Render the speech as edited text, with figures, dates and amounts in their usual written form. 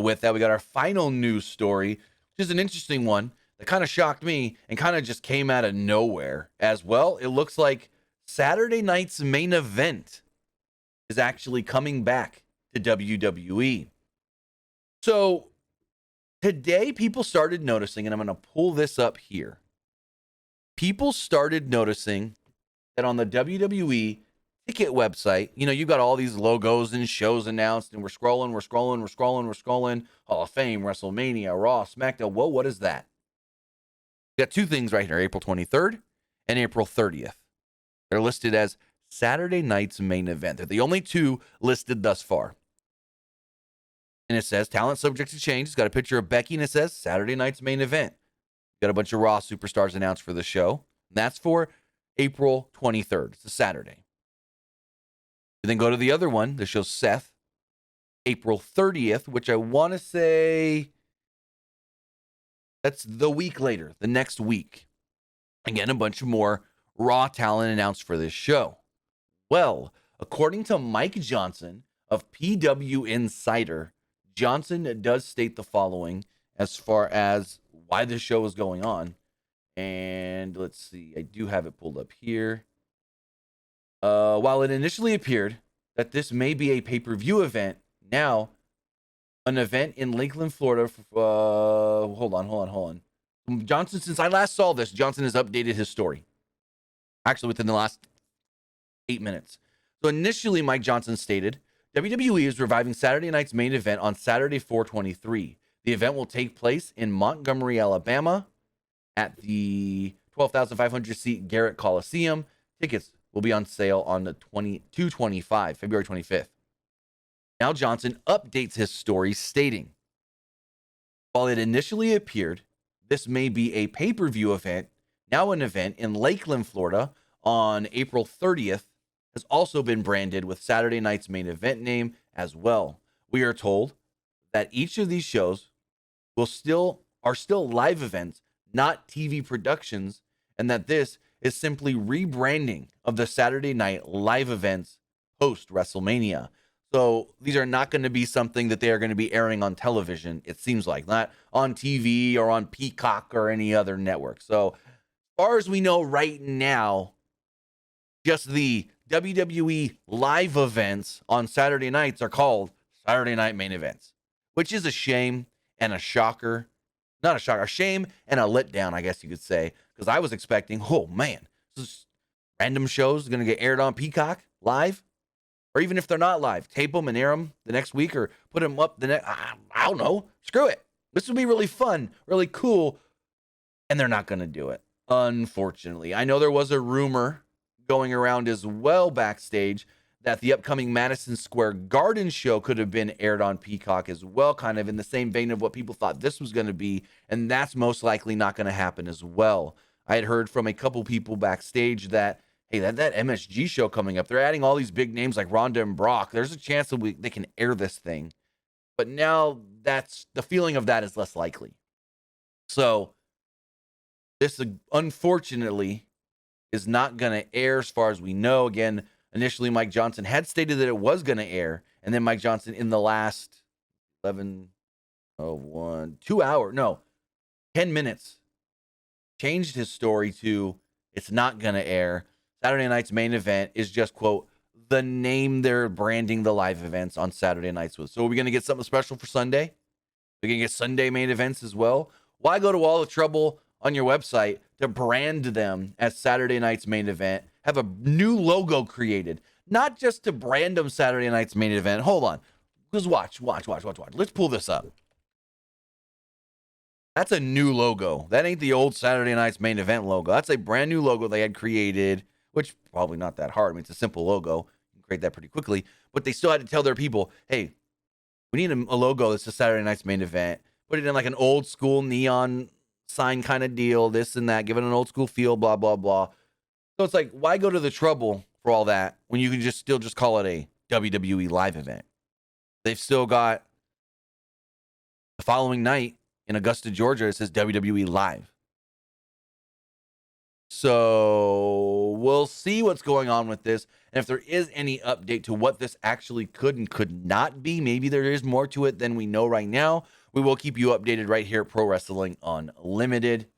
But with that, we got our final news story, which is an interesting one that kind of shocked me and kind of just came out of nowhere as well. It looks like Saturday night's main event is actually coming back to WWE. So today, people started noticing, and I'm going to pull this up here. People started noticing that on the WWE ticket website, you got all these logos and shows announced, and we're scrolling. Hall of Fame, WrestleMania, Raw, SmackDown. Whoa, what is that? We got two things right here, April 23rd and April 30th. They're listed as Saturday night's main event. They're the only two listed thus far. And it says talent subject to change. It's got a picture of Becky, and it says Saturday night's main event. Got a bunch of Raw superstars announced for the show. And that's for April 23rd. It's a Saturday. You then go to the other one that shows Seth, April 30th, which I want to say that's the week later, the next week. Again, a bunch of more Raw talent announced for this show. Well, according to Mike Johnson of PW Insider, Johnson does state the following as far as why this show is going on. And let's see, I do have it pulled up here. While it initially appeared that this may be a pay-per-view event, now an event in Lakeland, Florida. Hold on. Johnson, since I last saw this, Johnson has updated his story. Actually, within the last 8 minutes. So initially, Mike Johnson stated, WWE is reviving Saturday night's main event on Saturday, 4/23. The event will take place in Montgomery, Alabama at the 12,500-seat Garrett Coliseum. Tickets will be on sale on the 2/25, February 25th. Now Johnson updates his story stating, while it initially appeared this may be a pay-per-view event, now an event in Lakeland, Florida on April 30th has also been branded with Saturday night's main event name as well. We are told that each of these shows are still live events, not TV productions, and that this is simply rebranding of the Saturday night live events post WrestleMania. So these are not going to be something that they are going to be airing on television, it seems like, not on TV or on Peacock or any other network. So as far as we know right now, just the WWE live events on Saturday nights are called Saturday night main events, which is a shame and a shocker. Not a shocker, a shame and a letdown, I guess you could say, because I was expecting, oh man, this random shows going to get aired on Peacock live, or even if they're not live, tape them and air them the next week or put them up the next, I don't know, screw it. This would be really fun, really cool, and they're not going to do it, unfortunately. I know there was a rumor going around as well backstage that the upcoming Madison Square Garden show could have been aired on Peacock as well, kind of in the same vein of what people thought this was going to be, and that's most likely not going to happen as well. I had heard from a couple people backstage that, hey, that MSG show coming up, they're adding all these big names like Ronda and Brock. There's a chance that they can air this thing. But now that's the feeling of that is less likely. So this, unfortunately, is not going to air as far as we know. Again, initially, Mike Johnson had stated that it was going to air, and then Mike Johnson in the last 10 minutes, changed his story to it's not going to air. Saturday night's main event is just, quote, the name they're branding the live events on Saturday nights with. So are we going to get something special for Sunday? We're going to get Sunday main events as well? Why go to all the trouble on your website to brand them as Saturday night's main event, have a new logo created, not just to brand them Saturday night's main event. Hold on. Just watch. Let's pull this up. That's a new logo. That ain't the old Saturday night's main event logo. That's a brand new logo they had created, which probably not that hard. I mean, it's a simple logo. You can create that pretty quickly, but they still had to tell their people, hey, we need a logo that's a Saturday night's main event. Put it in like an old school neon sign kind of deal, this and that, give it an old school feel, blah, blah, blah. So it's like, why go to the trouble for all that when you can still call it a WWE live event? They've still got the following night in Augusta, Georgia, it says WWE Live. So we'll see what's going on with this. And if there is any update to what this actually could and could not be, maybe there is more to it than we know right now, we will keep you updated right here at Pro Wrestling Unlimited.